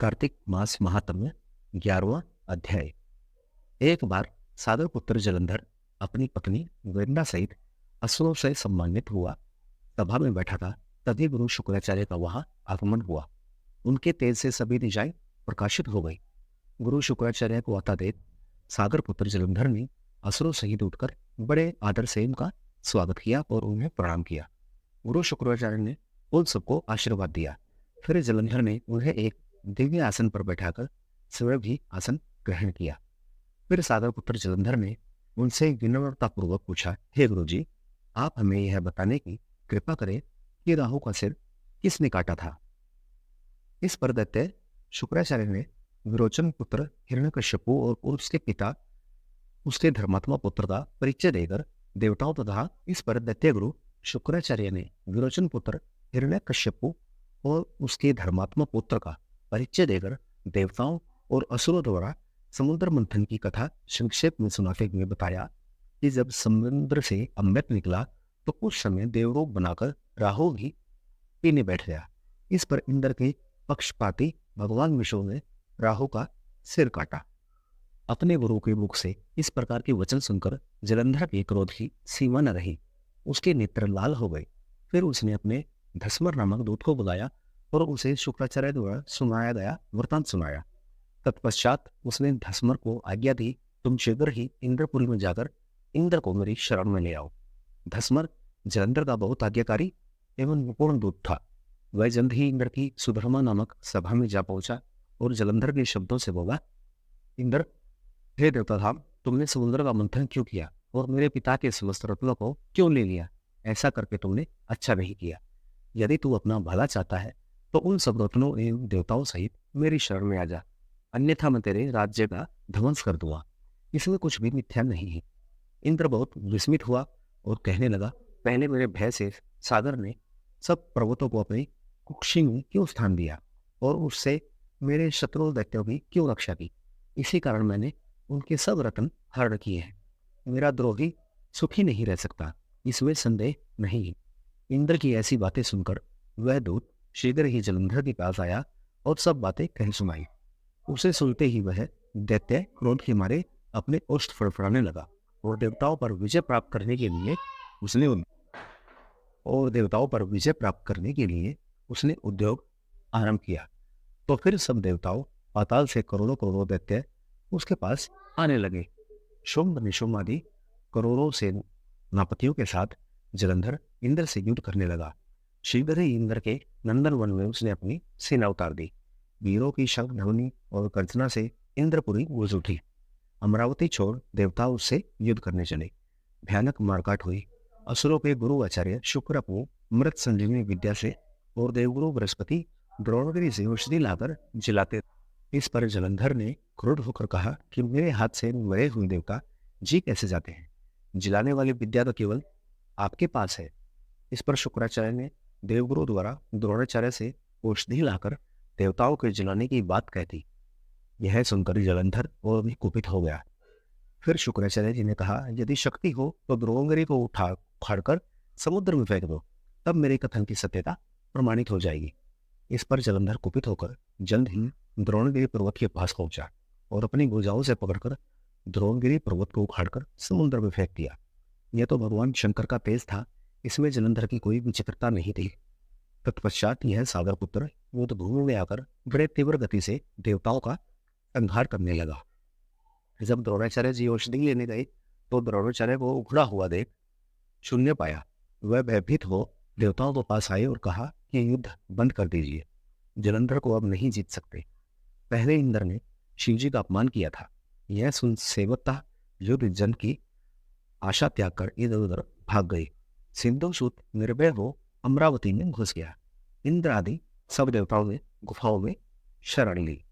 कार्तिक मास महात्म्य 11वां अध्याय। एक बार सागर पुत्र जलंधर अपनी पत्नी वृंदा सहित असुरों से सम्मानित हुआ सभा में बैठा था। तभी गुरु शुक्राचार्य का वहां आगमन हुआ। उनके तेज से सभी दिशाएं प्रकाशित हो गई। गुरु शुक्राचार्य को आता देख सागर पुत्र जलंधर ने असुरों सहित उठकर बड़े आदर से उनका स्वागत किया और उन्हें प्रणाम किया। गुरु शुक्राचार्य ने उन सबको आशीर्वाद दिया। फिर जलंधर ने उन्हें एक दिव्य आसन पर बैठाकर स्वयं भी आसन ग्रहण किया। फिर सागर पुत्र जलंधर ने उनसे विनम्रतापूर्वक पूछा, हे गुरु जी, आप हमें यह बताने की कृपा करें कि राहु का सिर किसने काटा था। इस पर दैत्य शुक्राचार्य ने विरोचन पुत्र हिरण्यकश्यपु और उसके पिता उसके धर्मात्मा पुत्र का परिचय देकर देवताओं तथा इस पर दैत्य गुरु शुक्राचार्य ने विरोचन पुत्र हिरण्यकश्यपु और उसके धर्मात्मा पुत्र का परिचय देकर देवताओं और असुरों द्वारा समुद्र मंथन की कथा संक्षेप में सुनाते हुए बताया कि जब समुद्र से अमृत निकला तो उस समय देवरूप बनाकर राहु भी पीने बैठ गया। इस पर इंद्र के पक्षपाती भगवान विष्णु ने राहु का सिर काटा। अपने गुरु के मुख से इस प्रकार के वचन सुनकर जलंधर के क्रोध की सीमा न रही। उसके नेत्र लाल हो गए। फिर उसने अपने धस्मर नामक दूत को बुलाया और उसे शुक्राचार्य द्वारा सुनाया गया वृतांत सुनाया। तत्पश्चात उसने धस्मर को आज्ञा दी, तुम शीघ्र ही इंद्रपुरी में जाकर इंद्र को मेरी शरण में ले आओ। धस्मर जलंधर का बहुत आज्ञाकारी एवं निपुण दूत था। वह जल्द ही इंद्र की सुधर्मा नामक सभा में जा पहुंचा और जलंधर के शब्दों से बोला, इंद्र, हे देवताधाम, तुमने समुद्र का मंथन क्यों किया और मेरे पिता के समस्त रत्नों को क्यों ले लिया? ऐसा करके तुमने अच्छा नहीं किया। यदि तू अपना भला चाहता है तो उन सब रत्नों एवं देवताओं सहित मेरी शरण में आ जा, अन्यथा मैं तेरे राज्य का ध्वंस कर दूंगा। इसमें कुछ भी मिथ्या नहीं है। इंद्र बहुत विस्मित हुआ और कहने लगा, पहले मेरे भय से सागर ने सब पर्वतों को अपनी कुक्षी में क्यों स्थान दिया और उससे मेरे शत्रु दैत्यों की क्यों रक्षा की? इसी कारण मैंने उनके सब रत्न हरण किए हैं। मेरा द्रोही सुखी नहीं रह सकता, इसमें संदेह नहीं है। इंद्र की ऐसी बातें सुनकर वह दूत शीघ्र ही जलंधर के पास आया और सब बातें कह सुनाई। उसे सुनते ही वह दैत्य क्रोध के मारे अपने ओष्ठ फड़फड़ाने लगा और देवताओं पर विजय प्राप्त करने के लिए उसने उद्योग आरंभ किया। तो फिर सब देवताओं पाताल से करोड़ों करोड़ों दैत्य उसके पास आने लगे। शुंभ निशुंभ आदि करोड़ों सेनापतियों के साथ जलंधर इंद्र से युद्ध करने लगा। शीघ्र ही इंद्र के नंदन वन में उसने अपनी सेना उतार दी। वीरों की शंख ध्वनि और गर्जना से इंद्रपुरी गूंज उठी। अमरावती छोड़ देवता उससे युद्ध करने चले। भयानक मारकाट हुई। असुरों के गुरु आचार्य शुक्र को मृत संजीवनी विद्या से और देवगुरु बृहस्पति द्रोणगिरी से औषधि लाकर जिलाते। इस पर जलंधर ने क्रुद्ध होकर कहा कि मेरे हाथ से मरे हुए देवता जी कैसे जाते हैं? जिलाने वाली विद्या तो केवल आपके पास है। इस पर शुक्राचार्य ने देवगुरु द्वारा द्रोणाचार्य से औषधि लाकर देवताओं के जिलाने की बात कह दी। यह सुनकर जलंधर और भी कुपित हो गया। फिर शुक्राचार्य जी ने कहा, यदि शक्ति हो तो द्रोणगिरी को उखाड़कर समुद्र में फेंक दो, तब मेरे कथन की सत्यता प्रमाणित हो जाएगी। इस पर जलंधर कुपित होकर जल्द ही द्रोणगिरी पर्वत के पास पहुंचा और अपनी भुजाओं से पकड़कर द्रोणगिरी पर्वत को उखाड़कर समुद्र में फेंक दिया। यह तो भगवान शंकर का तेज था, इसमें जलंधर की कोई विचित्रता नहीं थी। तत्पश्चात यह सागर पुत्र युद्ध भूमि में आकर बड़े तीव्र गति से देवताओं का संहार करने लगा। जब द्रोणाचार्य जी औषधि लेने गए तो द्रोणाचार्य को उखड़ा हुआ देख शून्य पाया। वह भयभीत हो देवताओं के पास आए और कहा कि युद्ध बंद कर दीजिए, जलंधर को अब नहीं जीत सकते। पहले इंद्र ने शिवजी का अपमान किया था। यह सुन सेवकता युद्ध जन की आशा त्याग कर इधर उधर भाग गई। सिंधुसूत निर्भय हो अमरावती में घुस गया। इंद्र आदि सब देवताओं ने गुफाओं में शरण ली।